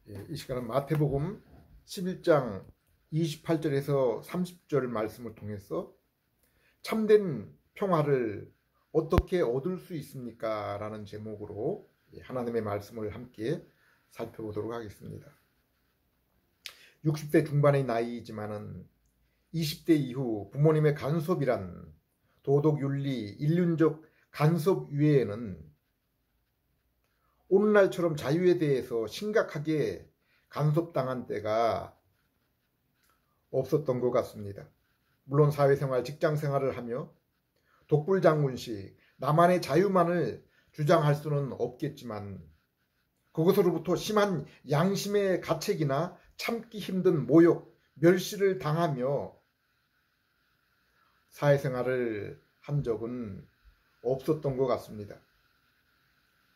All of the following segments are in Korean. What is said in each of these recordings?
이 시간은 마태복음 11장 28절에서 30절 말씀을 통해서 참된 평화를 어떻게 얻을 수 있습니까? 라는 제목으로 하나님의 말씀을 함께 살펴보도록 하겠습니다. 60대 중반의 나이이지만은 20대 이후 부모님의 간섭이란 도덕윤리, 인륜적 간섭 외에는 오늘날처럼 자유에 대해서 심각하게 간섭당한 때가 없었던 것 같습니다. 물론 사회생활, 직장생활을 하며 독불장군식 나만의 자유만을 주장할 수는 없겠지만 그것으로부터 심한 양심의 가책이나 참기 힘든 모욕, 멸시를 당하며 사회생활을 한 적은 없었던 것 같습니다.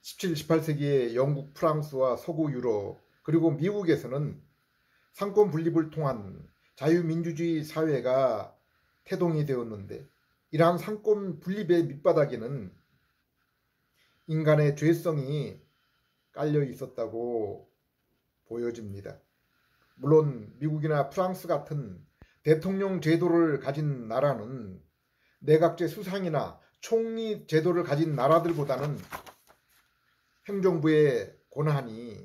17, 18세기에 영국, 프랑스와 서구 유럽 그리고 미국에서는 상권 분립을 통한 자유민주주의 사회가 태동이 되었는데 이러한 상권 분립의 밑바닥에는 인간의 죄성이 깔려 있었다고 보여집니다. 물론 미국이나 프랑스 같은 대통령 제도를 가진 나라는 내각제 수상이나 총리 제도를 가진 나라들보다는 행정부의 권한이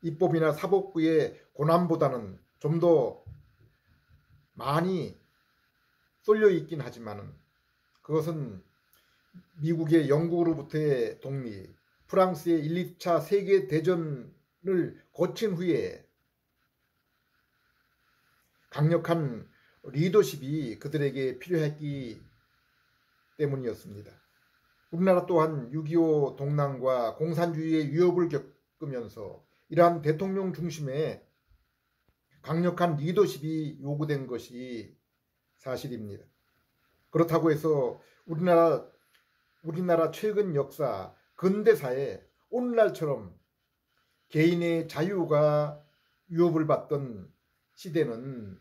입법이나 사법부의 권한보다는 좀 더 많이 쏠려 있긴 하지만 그것은 미국의 영국으로부터의 독립, 프랑스의 1, 2차 세계대전을 거친 후에 강력한 리더십이 그들에게 필요했기 때문이었습니다. 우리나라 또한 6.25 동란과 공산주의의 위협을 겪으면서 이러한 대통령 중심의 강력한 리더십이 요구된 것이 사실입니다. 그렇다고 해서 우리나라 최근 역사, 근대사에 오늘날처럼 개인의 자유가 위협을 받던 시대는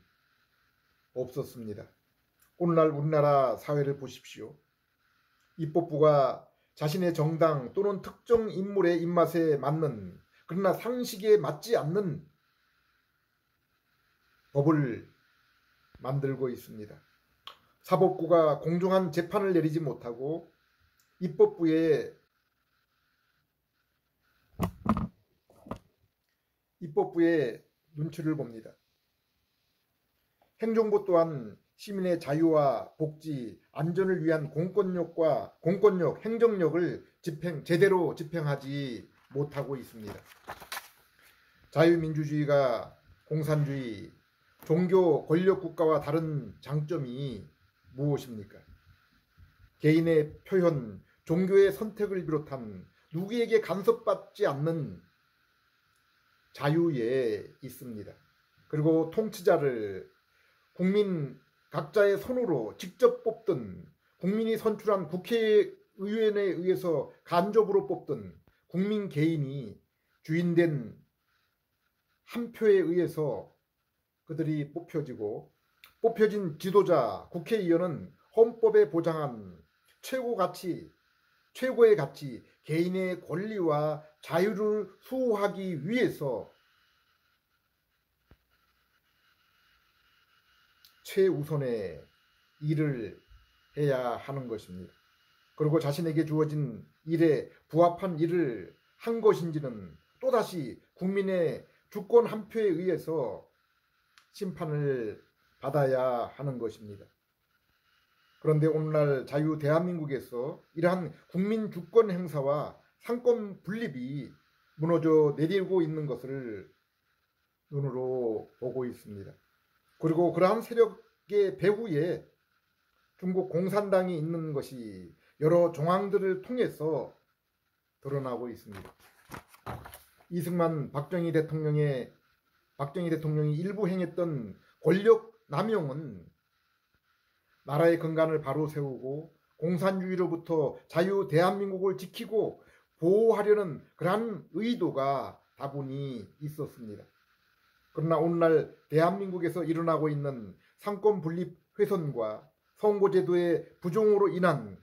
없었습니다. 오늘날 우리나라 사회를 보십시오. 입법부가 자신의 정당 또는 특정 인물의 입맛에 맞는 그러나 상식에 맞지 않는 법을 만들고 있습니다. 사법부가 공정한 재판을 내리지 못하고 입법부의 눈치를 봅니다. 행정부 또한 시민의 자유와 복지, 안전을 위한 공권력, 행정력을 제대로 집행하지 못하고 있습니다. 자유민주주의가 공산주의, 종교 권력 국가와 다른 장점이 무엇입니까? 개인의 표현, 종교의 선택을 비롯한 누구에게 간섭받지 않는 자유에 있습니다. 그리고 통치자를 국민 각자의 손으로 직접 뽑든 국민이 선출한 국회의원에 의해서 간접으로 뽑든 국민 개인이 주인된 한 표에 의해서 그들이 뽑혀진 지도자, 국회의원은 헌법에 보장한 최고의 가치, 개인의 권리와 자유를 수호하기 위해서 최우선의 일을 해야 하는 것입니다. 그리고 자신에게 주어진 일에 부합한 일을 한 것인지는 또다시 국민의 주권 한 표에 의해서 심판을 받아야 하는 것입니다. 그런데 오늘날 자유 대한민국에서 이러한 국민 주권 행사와 상권 분립이 무너져 내리고 있는 것을 눈으로 보고 있습니다. 그리고 그러한 세력의 배후에 중국 공산당이 있는 것이 여러 정황들을 통해서 드러나고 있습니다. 이승만 박정희 대통령이 일부 행했던 권력 남용은 나라의 근간을 바로 세우고 공산주의로부터 자유 대한민국을 지키고 보호하려는 그러한 의도가 다분히 있었습니다. 그러나 오늘날 대한민국에서 일어나고 있는 상권 분립 훼손과 선거제도의 부종으로 인한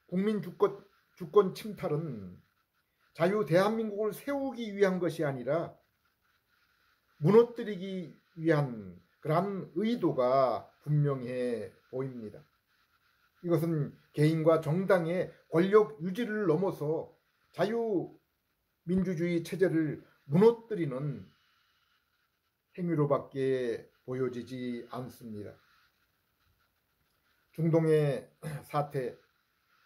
국민 주권 침탈은 자유 대한민국을 세우기 위한 것이 아니라 무너뜨리기 위한 그러한 의도가 분명해 보입니다. 이것은 개인과 정당의 권력 유지를 넘어서 자유민주주의 체제를 무너뜨리는 행위로밖에 보여지지 않습니다. 중동의 사태,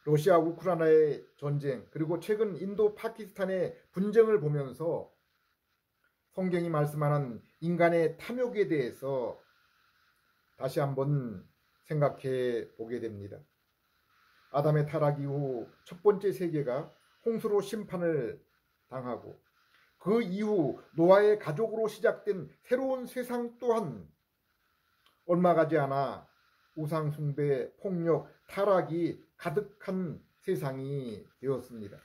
러시아 우크라이나의 전쟁, 그리고 최근 인도 파키스탄의 분쟁을 보면서 성경이 말씀하는 인간의 탐욕에 대해서 다시 한번 생각해 보게 됩니다. 아담의 타락 이후 첫 번째 세계가 홍수로 심판을 당하고 그 이후 노아의 가족으로 시작된 새로운 세상 또한 얼마 가지 않아 우상 숭배, 폭력, 타락이 가득한 세상이 되었습니다.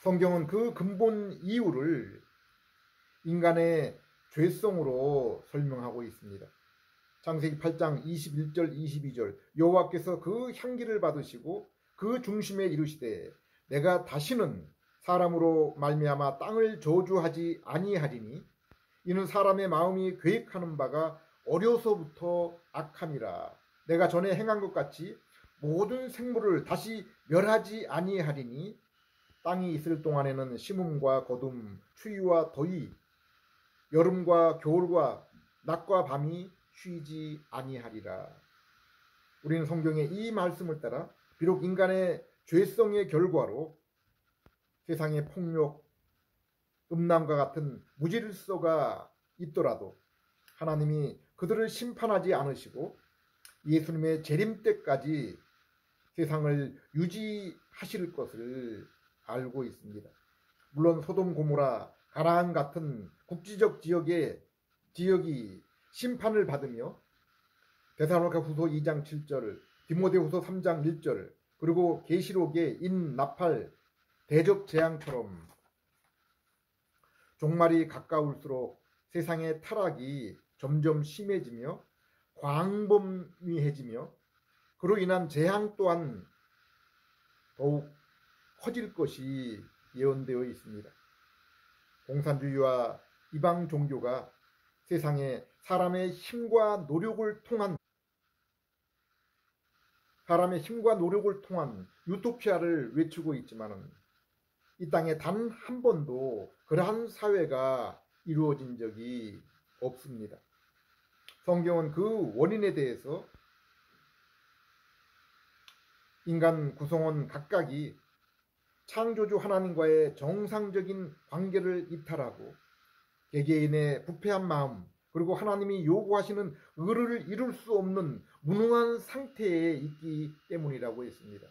성경은 그 근본 이유를 인간의 죄성으로 설명하고 있습니다. 창세기 8장 21절 22절 여호와께서 그 향기를 받으시고 그 중심에 이르시되 내가 다시는 사람으로 말미암아 땅을 저주하지 아니하리니 이는 사람의 마음이 계획하는 바가 어려서부터 악함이라. 내가 전에 행한 것 같이 모든 생물을 다시 멸하지 아니하리니 땅이 있을 동안에는 심음과 거둠, 추위와 더위, 여름과 겨울과 낮과 밤이 쉬지 아니하리라. 우리는 성경의 이 말씀을 따라 비록 인간의 죄성의 결과로 세상의 폭력, 음란과 같은 무질서가 있더라도 하나님이 그들을 심판하지 않으시고 예수님의 재림 때까지 세상을 유지하실 것을 알고 있습니다. 물론 소돔 고모라, 가나안 같은 국지적 지역이 심판을 받으며 데살로니가 후서 2장 7절, 디모데후서 3장 1절, 그리고 계시록의 인나팔 대적 재앙처럼 종말이 가까울수록 세상의 타락이 점점 심해지며 광범위해지며 그로 인한 재앙 또한 더욱 커질 것이 예언되어 있습니다. 공산주의와 이방 종교가 세상에 사람의 힘과 노력을 통한 유토피아를 외치고 있지만 이 땅에 단 한 번도 그러한 사회가 이루어진 적이 없습니다. 성경은 그 원인에 대해서 인간 구성원 각각이 창조주 하나님과의 정상적인 관계를 이탈하고 개개인의 부패한 마음 그리고 하나님이 요구하시는 의를 이룰 수 없는 무능한 상태에 있기 때문이라고 했습니다.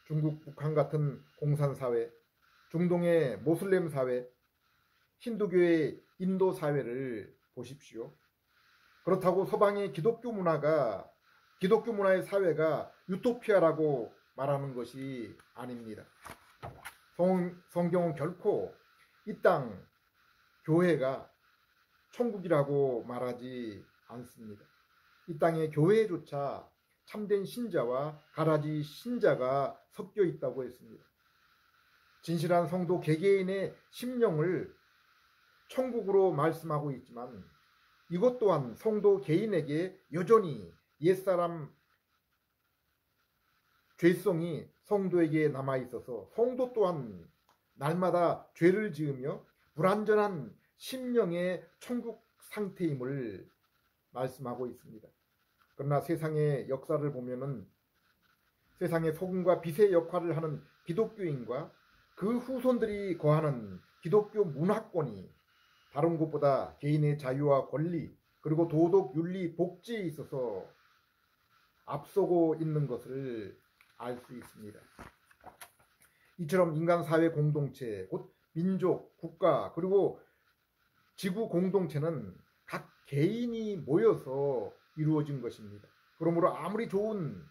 중국, 북한 같은 공산사회, 중동의 모슬렘 사회, 힌두교의 인도 사회를 보십시오. 그렇다고 서방의 기독교 문화의 사회가 유토피아라고 말하는 것이 아닙니다. 성경은 결코 이 땅 교회가 천국이라고 말하지 않습니다. 이 땅의 교회조차 참된 신자와 가라지 신자가 섞여 있다고 했습니다. 진실한 성도 개개인의 심령을 천국으로 말씀하고 있지만 이것 또한 성도 개인에게 여전히 옛사람 죄성이 성도에게 남아있어서 성도 또한 날마다 죄를 지으며 불완전한 심령의 천국 상태임을 말씀하고 있습니다. 그러나 세상의 역사를 보면은 세상의 소금과 빛의 역할을 하는 기독교인과 그 후손들이 거하는 기독교 문화권이 다른 곳보다 개인의 자유와 권리 그리고 도덕, 윤리, 복지에 있어서 앞서고 있는 것을 알 수 있습니다. 이처럼 인간 사회 공동체, 곧 민족, 국가 그리고 지구 공동체는 각 개인이 모여서 이루어진 것입니다. 그러므로 아무리 좋은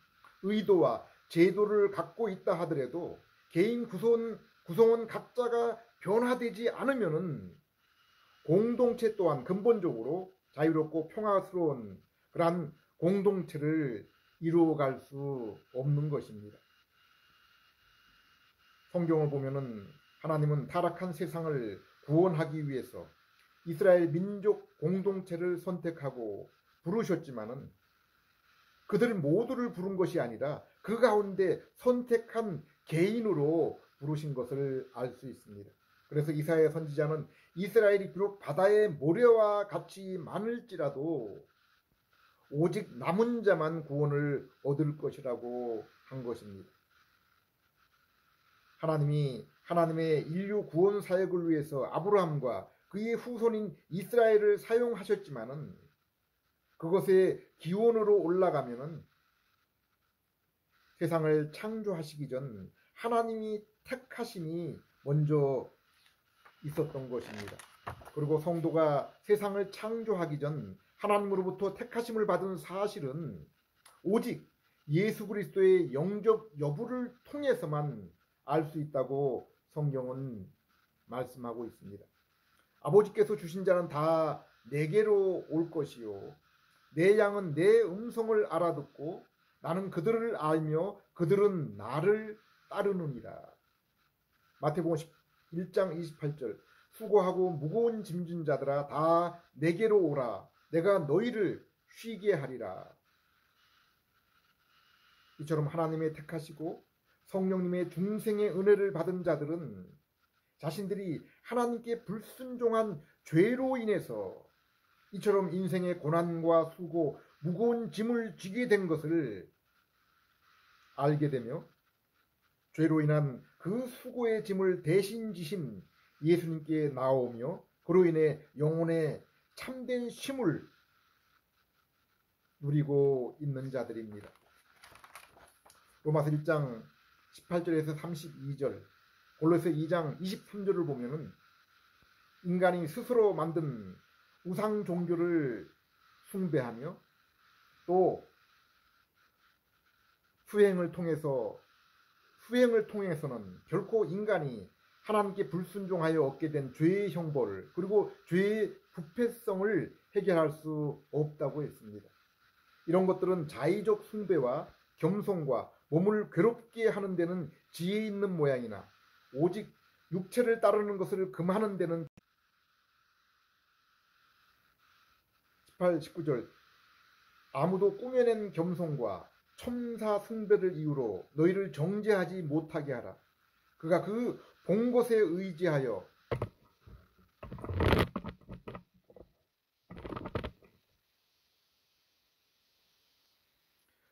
의도와 제도를 갖고 있다 하더라도 개인 구성원 각자가 변화되지 않으면은 공동체 또한 근본적으로 자유롭고 평화스러운 그러한 공동체를 이루어갈 수 없는 것입니다. 성경을 보면은 하나님은 타락한 세상을 구원하기 위해서 이스라엘 민족 공동체를 선택하고 부르셨지만은 그들 모두를 부른 것이 아니라 그 가운데 선택한 개인으로 부르신 것을 알 수 있습니다. 그래서 이사야 선지자는 이스라엘이 비록 바다의 모래와 같이 많을지라도 오직 남은 자만 구원을 얻을 것이라고 한 것입니다. 하나님이 하나님의 인류 구원 사역을 위해서 아브라함과 그의 후손인 이스라엘을 사용하셨지만은 그것의 기원으로 올라가면은 세상을 창조하시기 전 하나님이 택하심이 먼저 있었던 것입니다. 그리고 성도가 세상을 창조하기 전 하나님으로부터 택하심을 받은 사실은 오직 예수 그리스도의 영적 여부를 통해서만 알 수 있다고 성경은 말씀하고 있습니다. 아버지께서 주신 자는 다 내게로 올 것이요 내 양은 내 음성을 알아듣고 나는 그들을 알며 그들은 나를 따르느니라. 마태복음 1장 28절 수고하고 무거운 짐진 자들아 다 내게로 오라 내가 너희를 쉬게 하리라. 이처럼 하나님의 택하시고 성령님의 중생의 은혜를 받은 자들은 자신들이 하나님께 불순종한 죄로 인해서 이처럼 인생의 고난과 수고, 무거운 짐을 지게 된 것을 알게 되며 죄로 인한 그 수고의 짐을 대신 지신 예수님께 나오며 그로 인해 영혼의 참된 쉼을 누리고 있는 자들입니다. 로마서 1장 18절에서 32절, 골로새 2장 23절을 보면은 인간이 스스로 만든 우상 종교를 숭배하며 또 수행을 통해서는 결코 인간이 하나님께 불순종하여 얻게 된 죄의 형벌을 그리고 죄의 부패성을 해결할 수 없다고 했습니다. 이런 것들은 자의적 숭배와 겸손과 몸을 괴롭게 하는 데는 지혜 있는 모양이나 오직 육체를 따르는 것을 금하는 데는 18, 19절 아무도 꾸며낸 겸손과 첨사 숭배를 이유로 너희를 정죄하지 못하게 하라. 그가 그 본 것에 의지하여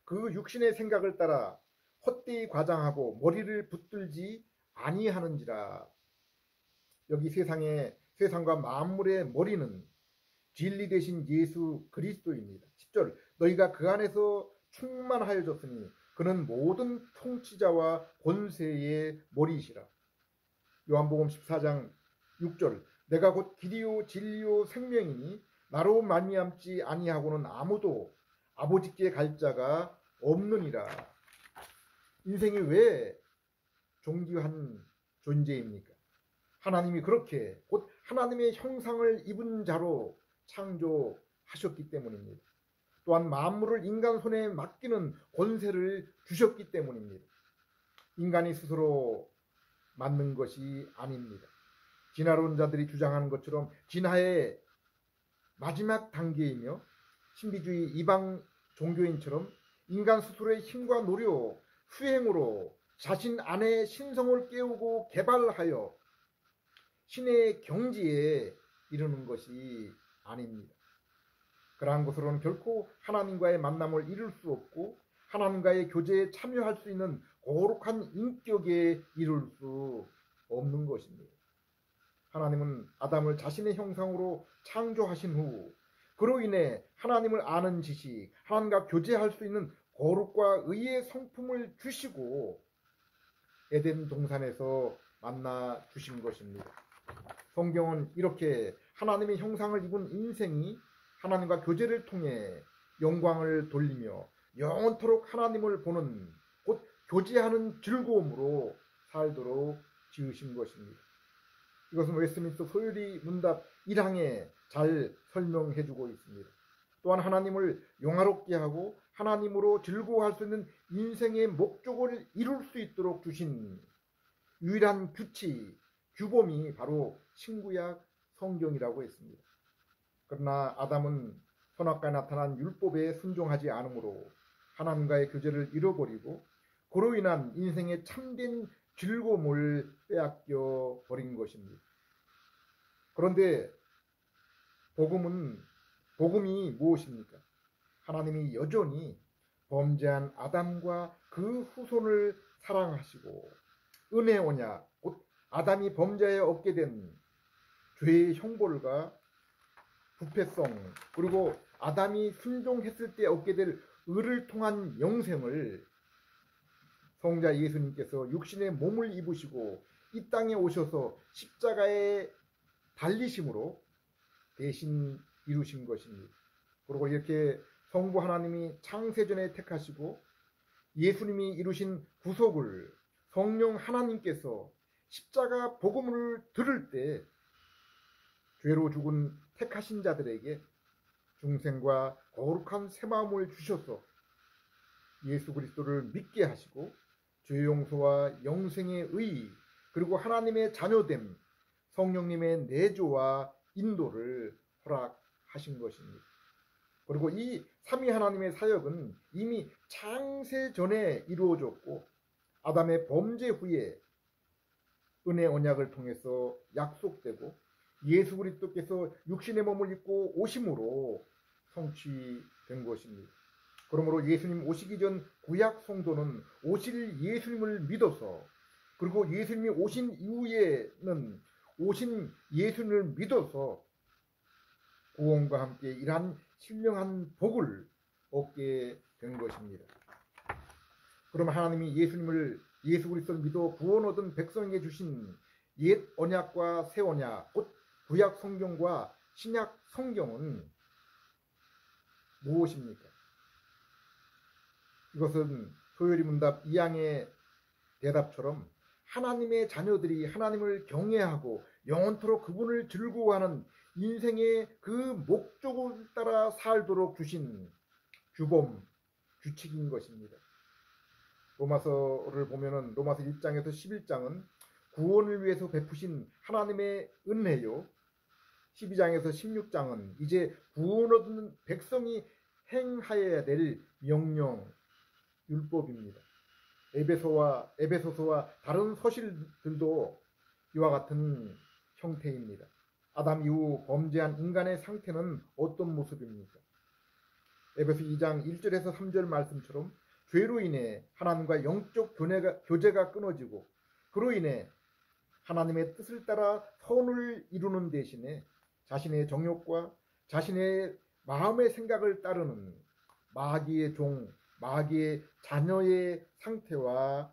그 육신의 생각을 따라 헛되이 과장하고 머리를 붙들지 아니하는지라. 여기 세상과 만물의 머리는 진리 대신 예수 그리스도입니다. 10절 너희가 그 안에서 충만하여졌으니 그는 모든 통치자와 권세의 머리이시라. 요한복음 14장 6절 내가 곧 길이요 진리요 생명이니 나로 말미암지 아니하고는 아무도 아버지께 갈 자가 없느니라. 인생이 왜 존귀한 존재입니까? 하나님이 그렇게 곧 하나님의 형상을 입은 자로 창조하셨기 때문입니다. 또한 만물을 인간 손에 맡기는 권세를 주셨기 때문입니다. 인간이 스스로 만든 것이 아닙니다. 진화론 자들이 주장하는 것처럼 진화의 마지막 단계이며 신비주의 이방 종교인처럼 인간 스스로의 힘과 노력, 수행으로 자신 안에 신성을 깨우고 개발하여 신의 경지에 이르는 것이 아닙니다. 그러한 것으로는 결코 하나님과의 만남을 이룰 수 없고 하나님과의 교제에 참여할 수 있는 거룩한 인격에 이룰 수 없는 것입니다. 하나님은 아담을 자신의 형상으로 창조하신 후 그로 인해 하나님을 아는 지식, 하나님과 교제할 수 있는 거룩과 의의 성품을 주시고 에덴 동산에서 만나 주신 것입니다. 성경은 이렇게 하나님의 형상을 입은 인생이 하나님과 교제를 통해 영광을 돌리며 영원토록 하나님을 보는 곧 교제하는 즐거움으로 살도록 지으신 것입니다. 이것은 웨스트민스터 소요리 문답 1항에 잘 설명해주고 있습니다. 또한 하나님을 영화롭게 하고 하나님으로 즐거워할 수 있는 인생의 목적을 이룰 수 있도록 주신 유일한 규칙, 규범이 바로 신구약 성경이라고 했습니다. 그러나 아담은 선악과에 나타난 율법에 순종하지 않으므로 하나님과의 교제를 잃어버리고 그로 인한 인생의 참된 즐거움을 빼앗겨 버린 것입니다. 그런데 복음이 무엇입니까? 하나님이 여전히 범죄한 아담과 그 후손을 사랑하시고 은혜 언약, 곧 아담이 범죄에 얻게 된 죄의 형벌과 부패성, 그리고 아담이 순종했을 때 얻게 될 의를 통한 영생을 성자 예수님께서 육신의 몸을 입으시고 이 땅에 오셔서 십자가에 달리심으로 대신 이루신 것입니다. 그리고 이렇게 성부 하나님이 창세전에 택하시고 예수님이 이루신 구속을 성령 하나님께서 십자가 복음을 들을 때 죄로 죽은 택하신 자들에게 중생과 거룩한 새 마음을 주셔서 예수 그리스도를 믿게 하시고 죄 용서와 영생의 의, 그리고 하나님의 자녀됨, 성령님의 내조와 인도를 허락하신 것입니다. 그리고 이 삼위 하나님의 사역은 이미 창세 전에 이루어졌고 아담의 범죄 후에 은혜 언약을 통해서 약속되고 예수 그리스도께서 육신의 몸을 입고 오심으로 성취된 것입니다. 그러므로 예수님 오시기 전 구약 성도는 오실 예수님을 믿어서, 그리고 예수님이 오신 이후에는 오신 예수님을 믿어서 구원과 함께 이러한 신령한 복을 얻게 된 것입니다. 그럼 하나님이 예수 그리스도를 믿어 구원 얻은 백성에게 주신 옛 언약과 새 언약, 곧 구약 성경과 신약 성경은 무엇입니까? 이것은 소요리 문답 2항의 대답처럼 하나님의 자녀들이 하나님을 경외하고 영원토록 그분을 즐거워하는 인생의 그 목적을 따라 살도록 주신 규범, 규칙인 것입니다. 로마서를 보면은 로마서 1장에서 11장은 구원을 위해서 베푸신 하나님의 은혜요. 12장에서 16장은 이제 구원 얻은 백성이 행하여야 될 명령, 율법입니다. 에베소서와 다른 서실들도 이와 같은 형태입니다. 아담 이후 범죄한 인간의 상태는 어떤 모습입니까? 에베소 2장 1절에서 3절 말씀처럼 죄로 인해 하나님과 영적 교제가 끊어지고 그로 인해 하나님의 뜻을 따라 선을 이루는 대신에 자신의 정욕과 자신의 마음의 생각을 따르는 마귀의 종, 마귀의 자녀의 상태와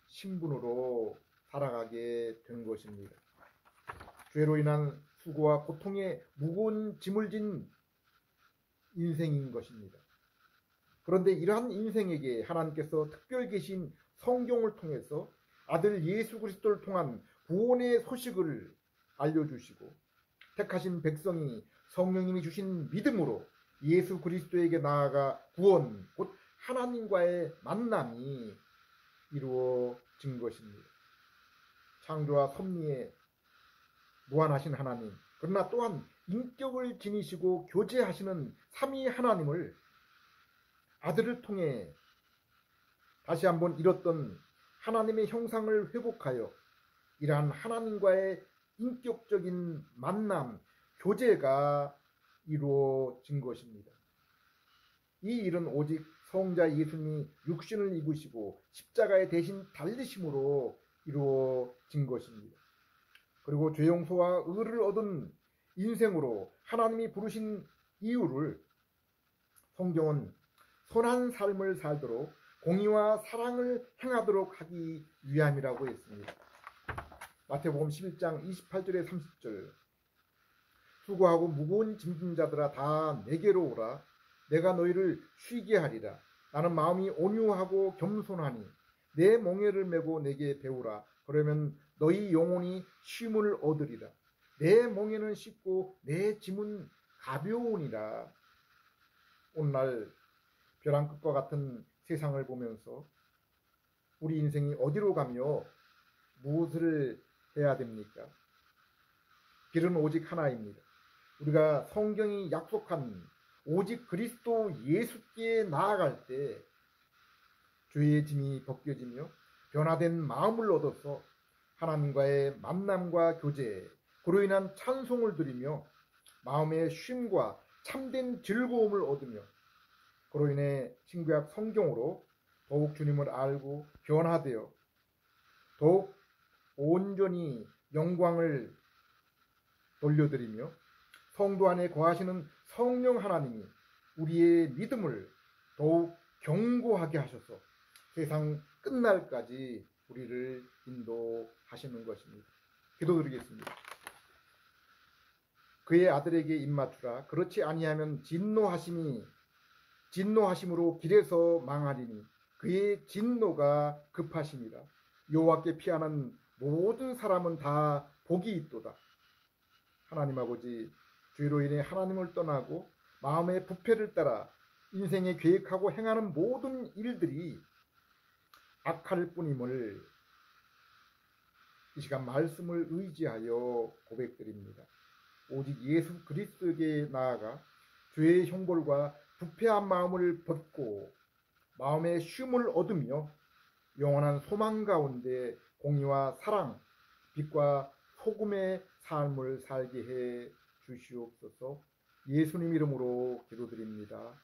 신분으로 살아가게 된 것입니다. 죄로 인한 수고와 고통에 무거운 짐을 진 인생인 것입니다. 그런데 이러한 인생에게 하나님께서 특별 계신 성경을 통해서 아들 예수 그리스도를 통한 구원의 소식을 알려주시고 택하신 백성이 성령님이 주신 믿음으로 예수 그리스도에게 나아가 구원, 곧 하나님과의 만남이 이루어진 것입니다. 창조와 섭리에 무한하신 하나님, 그러나 또한 인격을 지니시고 교제하시는 삼위 하나님을 아들을 통해 다시 한번 잃었던 하나님의 형상을 회복하여 이러한 하나님과의 인격적인 만남, 교제가 이루어진 것입니다. 이 일은 오직 성자 예수님이 육신을 입으시고 십자가에 대신 달리심으로 이루어진 것입니다. 그리고 죄 용서와 의를 얻은 인생으로 하나님이 부르신 이유를 성경은 선한 삶을 살도록 공의와 사랑을 행하도록 하기 위함이라고 했습니다. 마태복음 11장 28절에 30절 수고하고 무거운 짐진 자들아 다 내게로 오라. 내가 너희를 쉬게 하리라. 나는 마음이 온유하고 겸손하니 내 멍에를 메고 내게 배우라. 그러면 너희 영혼이 쉼을 얻으리라. 내 멍에는 쉽고 내 짐은 가벼우니라. 오늘날 벼랑 끝과 같은 세상을 보면서 우리 인생이 어디로 가며 무엇을 해야 됩니까? 길은 오직 하나입니다. 우리가 성경이 약속한 오직 그리스도 예수께 나아갈 때 죄의 짐이 벗겨지며 변화된 마음을 얻어서 하나님과의 만남과 교제, 그로 인한 찬송을 드리며 마음의 쉼과 참된 즐거움을 얻으며 그로 인해 신구약 성경으로 더욱 주님을 알고 변화되어 더욱 온전히 영광을 돌려드리며 성도 안에 거하시는 성령 하나님이 우리의 믿음을 더욱 견고하게 하셔서 세상 끝날까지 우리를 인도하시는 것입니다. 기도드리겠습니다. 그의 아들에게 입맞추라. 그렇지 아니하면 진노하심으로 길에서 망하리니 그의 진노가 급하심이라. 여호와께 피하는 모든 사람은 다 복이 있도다. 하나님 아버지, 죄로 인해 하나님을 떠나고 마음의 부패를 따라 인생에 계획하고 행하는 모든 일들이 악할 뿐임을 이 시간 말씀을 의지하여 고백드립니다. 오직 예수 그리스도에게 나아가 죄의 형벌과 부패한 마음을 벗고 마음의 쉼을 얻으며 영원한 소망 가운데 공의와 사랑, 빛과 소금의 삶을 살게 해 주시옵소서. 예수님 이름으로 기도드립니다.